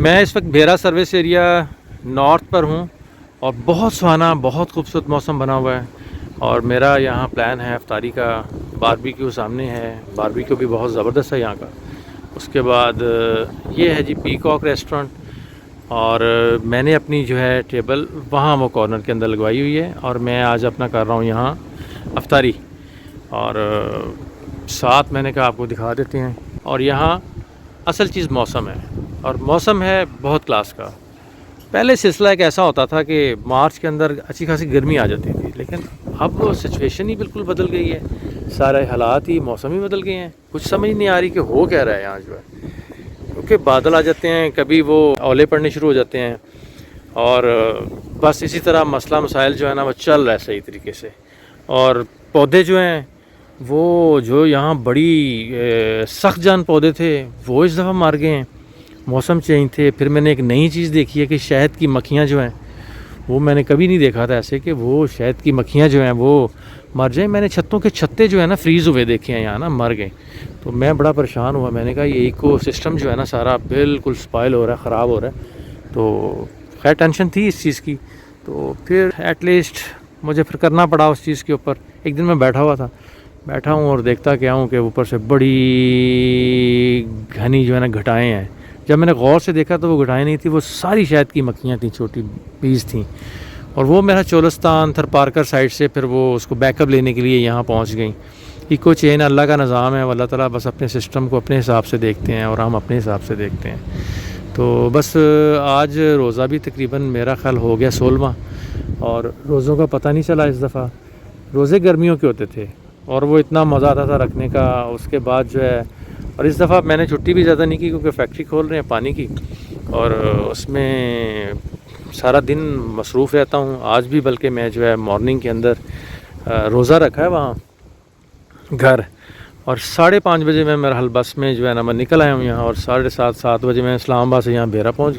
میں اس وقت بیرا service area north پر ہوں اور بہت سہانا بہت خوبصورت موسم بنا ہوا ہے، اور میرا یہاں پلان ہے افطاری کا۔ باربیکیو سامنے ہے، باربیکیو بھی بہت زبردست ہے یہاں کا۔ اس کے بعد یہ ہے جی پیکاک ریسٹورنٹ، اور میں نے اپنی جو ہے ٹیبل وہاں وہ کارنر کے اندر لگوائی ہوئی ہے، اور میں آج اپنا کر رہا ہوں یہاں افطاری، اور ساتھ میں نے کہا آپ کو دکھا دیتے ہیں۔ اور یہاں اصل چیز موسم ہے، اور موسم ہے بہت کلاس کا۔ پہلے سلسلہ ایک ایسا ہوتا تھا کہ مارچ کے اندر اچھی خاصی گرمی آ جاتی تھی، لیکن اب وہ سچویشن ہی بالکل بدل گئی ہے، سارے حالات ہی موسم ہی بدل گئے ہیں۔ کچھ سمجھ نہیں آ رہی کہ ہو کیا رہا ہے یہاں جو ہے، کیونکہ بادل آ جاتے ہیں، کبھی وہ اولے پڑنے شروع ہو جاتے ہیں، اور بس اسی طرح مسئلہ مسائل جو ہے نا وہ چل رہا ہے صحیح طریقے سے۔ اور پودے جو ہیں وہ جو یہاں بڑی سخت جان پودے تھے وہ اس دفعہ مر گئے ہیں، موسم چینج تھے۔ پھر میں نے ایک نئی چیز دیکھی ہے کہ شہد کی مکھیاں جو ہیں، وہ میں نے کبھی نہیں دیکھا تھا ایسے، کہ وہ شہد کی مکھیاں جو ہیں وہ مر جائیں۔ میں نے چھتوں کے چھتے جو ہے نا فریز ہوئے دیکھے ہیں یہاں نا، مر گئے، تو میں بڑا پریشان ہوا۔ میں نے کہا یہ ایکو سسٹم جو ہے نا سارا بالکل سپائل ہو رہا ہے، خراب ہو رہا ہے۔ تو خیر ٹینشن تھی اس چیز کی، تو پھر ایٹ لیسٹ مجھے پھر کرنا پڑا اس چیز کے اوپر۔ ایک دن میں بیٹھا ہوں اور دیکھتا کیا ہوں کہ اوپر سے بڑی گھنی جو ہے نا گھٹائیں ہیں۔ جب میں نے غور سے دیکھا تو وہ گھٹائیں نہیں تھیں، وہ ساری شہد کی مکھیاں تھیں، چھوٹی بیز تھیں، اور وہ میرا چولستان تھر پارکر سائڈ سے پھر وہ اس کو بیک اپ لینے کے لیے یہاں پہنچ گئیں۔ ایکو چین اللہ کا نظام ہے، اللہ تعالیٰ بس اپنے سسٹم کو اپنے حساب سے دیکھتے ہیں اور ہم اپنے حساب سے دیکھتے ہیں۔ تو بس آج روزہ بھی تقریباً میرا خیال ہو گیا 16واں، اور روزوں کا پتہ نہیں چلا اس دفعہ۔ روزے گرمیوں کے ہوتے تھے اور وہ اتنا مزہ آتا تھا رکھنے کا۔ اس کے بعد جو ہے، اور اس دفعہ میں نے چھٹی بھی زیادہ نہیں کی کیونکہ فیکٹری کھول رہے ہیں پانی کی، اور اس میں سارا دن مصروف رہتا ہوں۔ آج بھی بلکہ میں جو ہے مارننگ کے اندر روزہ رکھا ہے وہاں گھر، اور 5:30 بجے میں میرا حل بس میں جو ہے نا میں نکل آیا ہوں یہاں، اور 7:30 بجے میں اسلام آباد سے یہاں بیرا پہنچ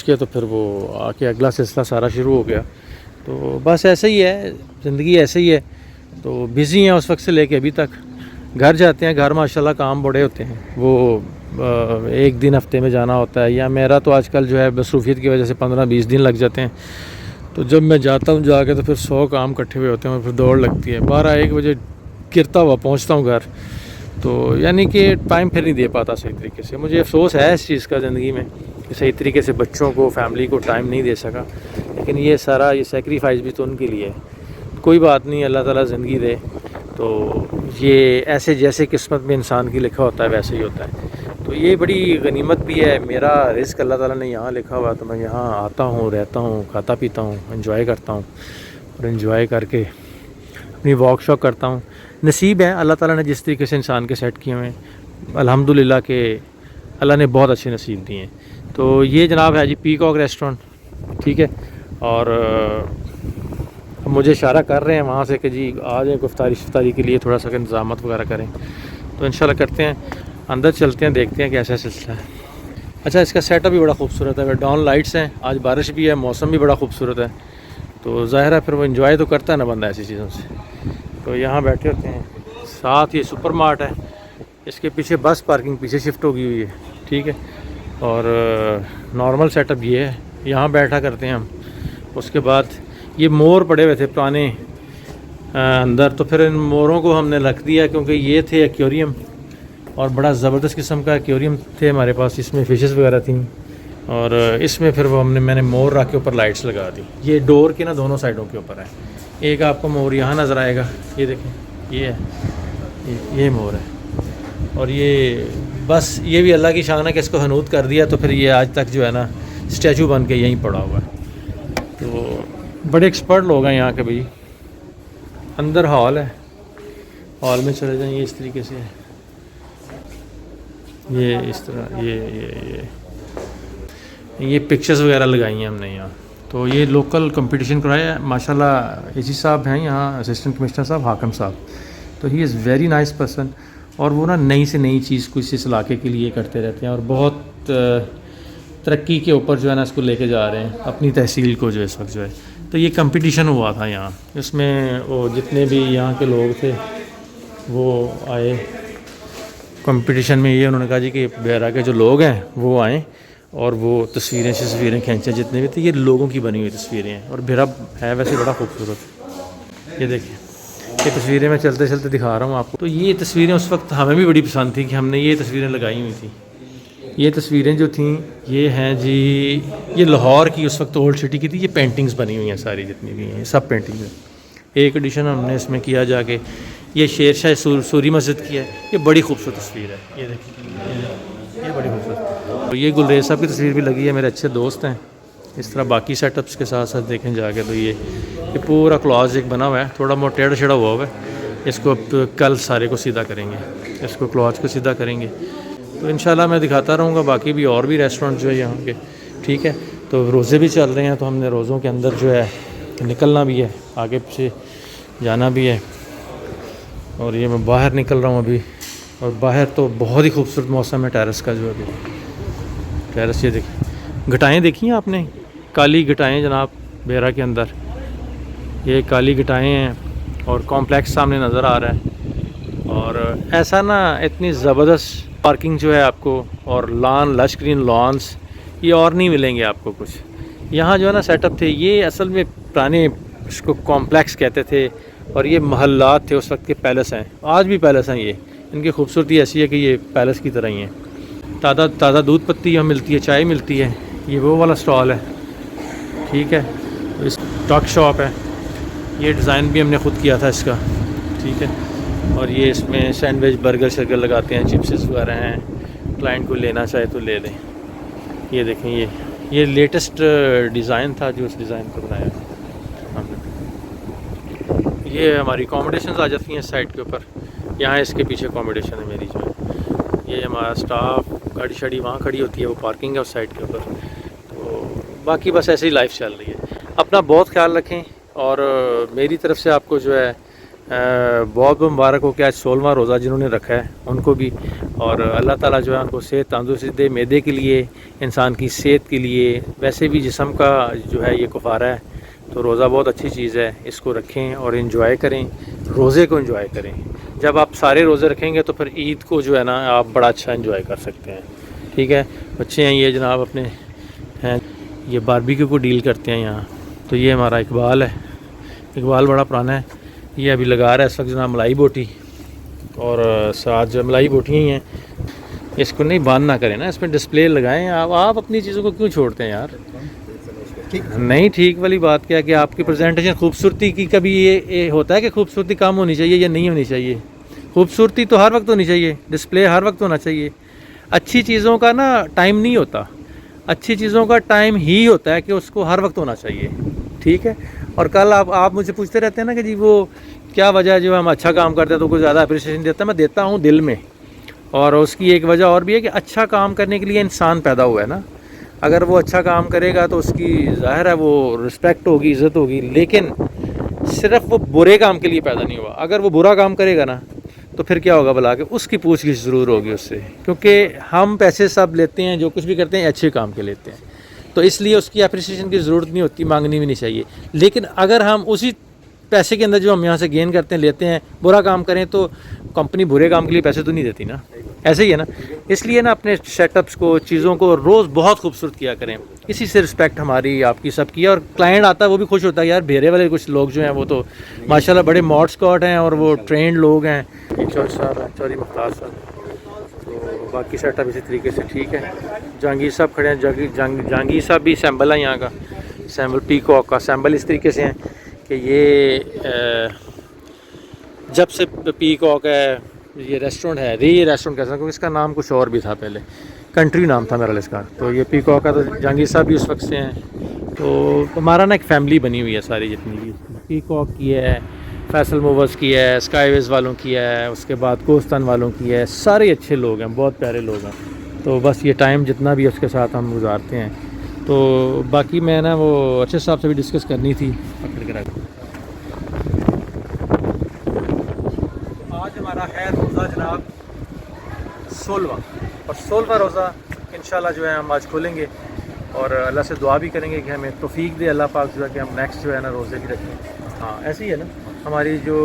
گیا تو پھر وہ آ کے اگلا سلسلہ سارا شروع ہو گیا۔ تو بس ایسے ہی ہے زندگی، ایسے ہی ہے۔ تو بزی ہیں اس وقت سے لے کے ابھی تک۔ گھر جاتے ہیں، گھر ماشاءاللہ کام بڑے ہوتے ہیں، وہ ایک دن ہفتے میں جانا ہوتا ہے، یا میرا تو آج کل جو ہے مصروفیت کی وجہ سے 15-20 دن لگ جاتے ہیں۔ تو جب میں جاتا ہوں جا کے تو پھر 100 کام اکٹھے ہوئے ہوتے ہیں، اور پھر دوڑ لگتی ہے۔ 12-1 بجے گرتا ہوا پہنچتا ہوں گھر، تو یعنی کہ ٹائم پھر نہیں دے پاتا صحیح طریقے سے۔ مجھے افسوس ہے اس چیز کا زندگی میں کہ صحیح طریقے سے بچوں کو، فیملی کو ٹائم نہیں دے سکا، لیکن یہ سارا سیکریفائز بھی تو ان کے لیے ہے۔ کوئی بات نہیں، اللہ تعالیٰ زندگی دے، تو یہ ایسے جیسے قسمت میں انسان کی لکھا ہوتا ہے ویسے ہی ہوتا ہے۔ تو یہ بڑی غنیمت بھی ہے، میرا رزق اللہ تعالیٰ نے یہاں لکھا ہوا، تو میں یہاں آتا ہوں، رہتا ہوں، کھاتا پیتا ہوں، انجوائے کرتا ہوں، اور انجوائے کر کے اپنی واک شاک کرتا ہوں۔ نصیب ہے اللہ تعالیٰ نے جس طریقے سے انسان کے سیٹ کیے ہوئے ہیں، الحمدللہ کہ اللہ نے بہت اچھے نصیب دیے ہیں۔ تو یہ جناب ہے جی پیکاک ریسٹورنٹ، ٹھیک ہے، اور مجھے اشارہ کر رہے ہیں وہاں سے کہ جی آ جائیں افطاری کے لیے تھوڑا سا انتظامات وغیرہ کریں، تو انشاءاللہ کرتے ہیں، اندر چلتے ہیں، دیکھتے ہیں کیسا سلسلہ ہے۔ اچھا، اس کا سیٹ اپ بھی بڑا خوبصورت ہے، ڈاؤن لائٹس ہیں، آج بارش بھی ہے، موسم بھی بڑا خوبصورت ہے، تو ظاہر ہے پھر وہ انجوائے تو کرتا ہے نا بندہ ایسی چیزوں سے۔ تو یہاں بیٹھے ہوتے ہیں، ساتھ یہ سپر مارٹ ہے، اس کے پیچھے بس پارکنگ پیچھے شفٹ ہوگی ہوئی ہے، ٹھیک ہے، اور نارمل سیٹ اپ یہ ہے، یہاں بیٹھا کرتے ہیں ہم۔ اس کے بعد یہ مور پڑے ہوئے تھے پرانے اندر، تو پھر ان موروں کو ہم نے رکھ دیا کیونکہ یہ تھے ایکویریم، اور بڑا زبردست قسم کا ایکویریم تھے ہمارے پاس، اس میں فشز وغیرہ تھیں، اور اس میں پھر وہ میں نے مور رکھ کے اوپر لائٹس لگا دی۔ یہ ڈور کے نا دونوں سائڈوں کے اوپر ہے، ایک آپ کو مور یہاں نظر آئے گا، یہ دیکھیں، یہ ہے، یہ مور ہے، اور یہ بس یہ بھی اللہ کی شان ہے کہ اس کو حنوط کر دیا تو پھر یہ آج تک جو ہے نا اسٹیچو بن کے یہیں پڑا ہوا ہے۔ تو بڑے ایکسپرٹ لوگ ہیں یہاں کے بھائی۔ اندر ہال ہے، ہال میں چلے جائیں، یہ اس طریقے سے ہے، یہ اس طرح یہ پکچرز وغیرہ لگائی ہیں ہم نے یہاں۔ تو یہ لوکل کمپٹیشن کرایا ہے، ماشاءاللہ اے جی صاحب ہیں یہاں، اسسٹنٹ کمشنر صاحب، حاکم صاحب، تو ہی از ویری نائس پرسن، اور وہ نا نئی سے نئی چیز کو اس علاقے کے لیے کرتے رہتے ہیں، اور بہت ترقی کے اوپر جو ہے نا اس کو لے کے جا رہے ہیں اپنی تحصیل کو جو اس وقت جو ہے۔ تو یہ کمپٹیشن ہوا تھا یہاں، اس میں وہ جتنے بھی یہاں کے لوگ تھے وہ آئے کمپٹیشن میں۔ یہ انہوں نے کہا جی کہ بیرا کے جو لوگ ہیں وہ آئیں اور وہ تصویریں کھینچیں جتنے بھی تھے، یہ لوگوں کی بنی ہوئی تصویریں ہیں، اور بھیرا ہے ویسے بڑا خوبصورت. یہ دیکھیں یہ تصویریں میں چلتے چلتے دکھا رہا ہوں آپ کو. تو یہ تصویریں اس وقت ہمیں بھی بڑی پسند تھیں کہ ہم نے یہ تصویریں لگائی ہوئی تھیں. یہ تصویریں جو تھیں یہ ہیں جی، یہ لاہور کی اس وقت اولڈ سٹی کی تھی. یہ پینٹنگز بنی ہوئی ہیں ساری جتنی بھی ہیں، سب پینٹنگز ہیں. ایک ایڈیشن ہم نے اس میں کیا جا کے، یہ شیر شاہ سوری مسجد کی ہے. یہ بڑی خوبصورت تصویر ہے، یہ دیکھیں یہ بڑی خوبصورت. اور یہ گلریز صاحب کی تصویر بھی لگی ہے، میرے اچھے دوست ہیں. اس طرح باقی سیٹ اپس کے ساتھ ساتھ دیکھیں جا کے تو یہ پورا کلاس ایک بنا ہوا ہے، تھوڑا بہت ٹیڑھا چھڑا ہوا ہے. اس کو اب کل سارے کو سیدھا کریں گے، اس کو کلاس کو سیدھا کریں گے. تو انشاءاللہ میں دکھاتا رہوں گا باقی بھی اور بھی ریسٹورنٹ جو ہے یہاں کے. ٹھیک ہے، تو روزے بھی چل رہے ہیں تو ہم نے روزوں کے اندر جو ہے نکلنا بھی ہے، آگے پیچھے جانا بھی ہے. اور یہ میں باہر نکل رہا ہوں ابھی، اور باہر تو بہت ہی خوبصورت موسم ہے ٹیرس کا جو ابھی. ٹیرس یہ دیکھیں، گھٹائیں دیکھی ہیں آپ نے، کالی گھٹائیں جناب بیرا کے اندر. یہ کالی گھٹائیں ہیں اور کمپلیکس سامنے نظر آ رہا ہے. اور ایسا نا اتنی زبردست پارکنگ جو ہے آپ کو، اور لان لش گرین لانس یہ اور نہیں ملیں گے آپ کو کچھ. یہاں جو ہے نا سیٹ اپ تھے، یہ اصل میں پرانے اس کو کمپلیکس کہتے تھے، اور یہ محلات تھے اس وقت کے. پیلس ہیں، آج بھی پیلس ہیں. یہ ان کی خوبصورتی ایسی ہے کہ یہ پیلس کی طرح ہی ہیں. تازہ دودھ پتی یہاں ملتی ہے، چائے ملتی ہے. یہ وہ والا سٹال ہے. ٹھیک ہے، اس ٹاک شاپ ہے. یہ ڈیزائن بھی ہم نے خود کیا تھا اس کا. ٹھیک ہے، اور یہ اس میں سینڈوچ برگر شرگر لگاتے ہیں، چپسز وغیرہ ہیں. کلائنٹ کو لینا چاہے تو لے لیں. یہ دیکھیں یہ لیٹسٹ ڈیزائن تھا جو اس ڈیزائن کو بنایا ہم نے. یہ ہماری اکوموڈیشنز آ جاتی ہیں اس سائٹ کے اوپر. یہاں اس کے پیچھے اکوموڈیشن ہے میری جو ہے. یہ ہمارا اسٹاف گاڑی شاڑی وہاں کھڑی ہوتی ہے، وہ پارکنگ ہے اس سائٹ کے اوپر. تو باقی بس ایسے ہی لائف چل رہی ہے. اپنا بہت خیال رکھیں، اور میری طرف سے آپ کو جو ہے بہت مبارک ہو کہ آج 16واں روزہ جنہوں نے رکھا ہے ان کو بھی. اور اللہ تعالیٰ جو ہے ان کو صحت تندرستی دے، معدے کے لیے، انسان کی صحت کے لیے، ویسے بھی جسم کا جو ہے یہ کفارہ ہے. تو روزہ بہت اچھی چیز ہے، اس کو رکھیں اور انجوائے کریں. روزے کو انجوائے کریں. جب آپ سارے روزے رکھیں گے تو پھر عید کو جو ہے نا آپ بڑا اچھا انجوائے کر سکتے ہیں. ٹھیک ہے، بچے ہیں یہ جناب اپنے ہیں، یہ باربیکیو کو ڈیل کرتے ہیں یہاں. تو یہ ہمارا اقبال ہے. اقبال بڑا پرانا ہے. یہ ابھی لگا رہا ہے اس وقت جناب ملائی بوٹی، اور ساتھ جو ملائی بوٹیاں ہی ہیں. اس کو نہیں باندھ نہ کریں نا، اس میں ڈسپلے لگائیں. آپ اپنی چیزوں کو کیوں چھوڑتے ہیں یار؟ نہیں، ٹھیک والی بات کیا کہ آپ کی پریزنٹیشن خوبصورتی کی کبھی یہ ہوتا ہے کہ خوبصورتی کم ہونی چاہیے یا نہیں ہونی چاہیے. خوبصورتی تو ہر وقت ہونی چاہیے، ڈسپلے ہر وقت ہونا چاہیے. اچھی چیزوں کا نا ٹائم نہیں ہوتا، اچھی چیزوں کا ٹائم ہی ہوتا ہے کہ اس کو ہر وقت ہونا چاہیے. ٹھیک ہے، اور کل آپ مجھے پوچھتے رہتے ہیں نا کہ جی وہ کیا وجہ ہے جو ہم اچھا کام کرتے ہیں تو کوئی زیادہ اپریشیشن دیتا ہے. میں دیتا ہوں دل میں، اور اس کی ایک وجہ اور بھی ہے کہ اچھا کام کرنے کے لیے انسان پیدا ہوا ہے نا. اگر وہ اچھا کام کرے گا تو اس کی ظاہر ہے وہ رسپیکٹ ہوگی، عزت ہوگی. لیکن صرف وہ برے کام کے لیے پیدا نہیں ہوا. اگر وہ برا کام کرے گا نا تو پھر کیا ہوگا بلا کے اس کی پوچھ گچھ ضرور ہوگی اس سے. کیونکہ ہم پیسے سب لیتے ہیں، جو کچھ بھی کرتے ہیں اچھے کام کے لیتے ہیں، تو اس لیے اس کی اپریشیشن کی ضرورت نہیں ہوتی، مانگنی بھی نہیں چاہیے. لیکن اگر ہم اسی پیسے کے اندر جو ہم یہاں سے گین کرتے ہیں لیتے ہیں، برا کام کریں تو کمپنی برے کام کے لیے پیسے تو نہیں دیتی نا. ایسے ہی ہے نا. اس لیے نا اپنے سیٹ اپس کو، چیزوں کو روز بہت خوبصورت کیا کریں. اسی سے رسپیکٹ ہماری آپ کی سب کی ہے. اور کلائنٹ آتا ہے وہ بھی خوش ہوتا ہے. یار بھیرے والے کچھ لوگ جو ہیں وہ تو ماشاءاللہ بڑے ماڈ اسکاٹ ہیں اور وہ ٹرینڈ لوگ ہیں. یہ چور صاحب ہیں، چوری مختار صاحب. تو باقی سیٹ اپ اسی طریقے سے ٹھیک ہے. جہانگیر صاحب کھڑے ہیں. جہانگیر صاحب بھی سیمبل ہے یہاں کا، سیمبل پیکاک کا سیمبل اس طریقے سے ہیں کہ یہ جب سے پیکاک ہے یہ ریسٹورنٹ ہے، یہ ریسٹورنٹ کیسا، کیونکہ اس کا نام کچھ اور بھی تھا پہلے، کنٹری نام تھا میرا اس کا. تو یہ پیکاک کا، تو جہانگیر صاحب بھی اس وقت سے ہیں. تو ہمارا نا ایک فیملی بنی ہوئی ہے ساری جتنی بھی. پیکاک کی ہے، فیصل موورز کی ہے، اسکائی ویز والوں کی ہے، اس کے بعد کوستان والوں کی ہے. سارے اچھے لوگ ہیں، بہت پیارے لوگ ہیں. تو بس یہ ٹائم جتنا بھی اس کے ساتھ ہم گزارتے ہیں. تو باقی میں نا وہ ارشد صاحب سے بھی ڈسکس کرنی تھی. آج ہمارا ہے روزہ جناب 16واں، اور 16واں روزہ انشاءاللہ جو ہے ہم آج کھولیں گے. اور اللہ سے دعا بھی کریں گے کہ ہمیں توفیق دے اللہ پاک جو ہے کہ ہم نیکسٹ جو ہے نا روزے بھی رکھیں. ہاں ایسے ہی ہے نا. ہماری جو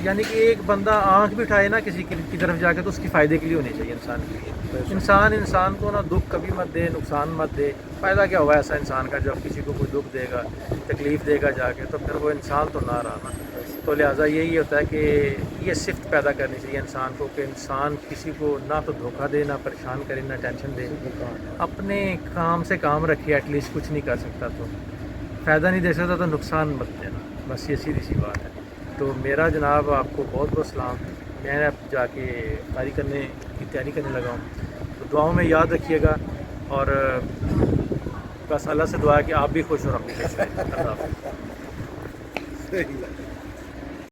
یعنی کہ ایک بندہ آنکھ بھی اٹھائے نا کسی کی طرف جا کے تو اس کی فائدے کے لیے ہونی چاہیے انسان کے لیے. انسان کو نا دکھ کبھی مت دے, نقصان مت دے. فائدہ کیا ہوا ایسا انسان کا جب کسی کو کوئی دکھ دے گا, تکلیف دے گا جا کے, تو پھر وہ انسان تو نہ رہا نا. تو لہٰذا یہی ہوتا ہے کہ یہ صفت پیدا کرنی چاہیے انسان کو کہ انسان کسی کو نہ تو دھوکہ دے, نہ پریشان کرے, نہ ٹینشن دے. اپنے کام سے کام رکھے, ایٹ لیسٹ کچھ نہیں کر سکتا تو فائدہ نہیں دے سکتا تو نقصان مت دینا. بس یہ سیدھی سی بات ہے. تو میرا جناب آپ کو بہت بہت سلام. میں اب جا کے تیاری کرنے لگا ہوں, تو دعاؤں میں یاد رکھیے گا, اور بس اللہ سے دعا ہے کہ آپ بھی خوش ہو, اپنی خوش رہیں. اللہ حافظ.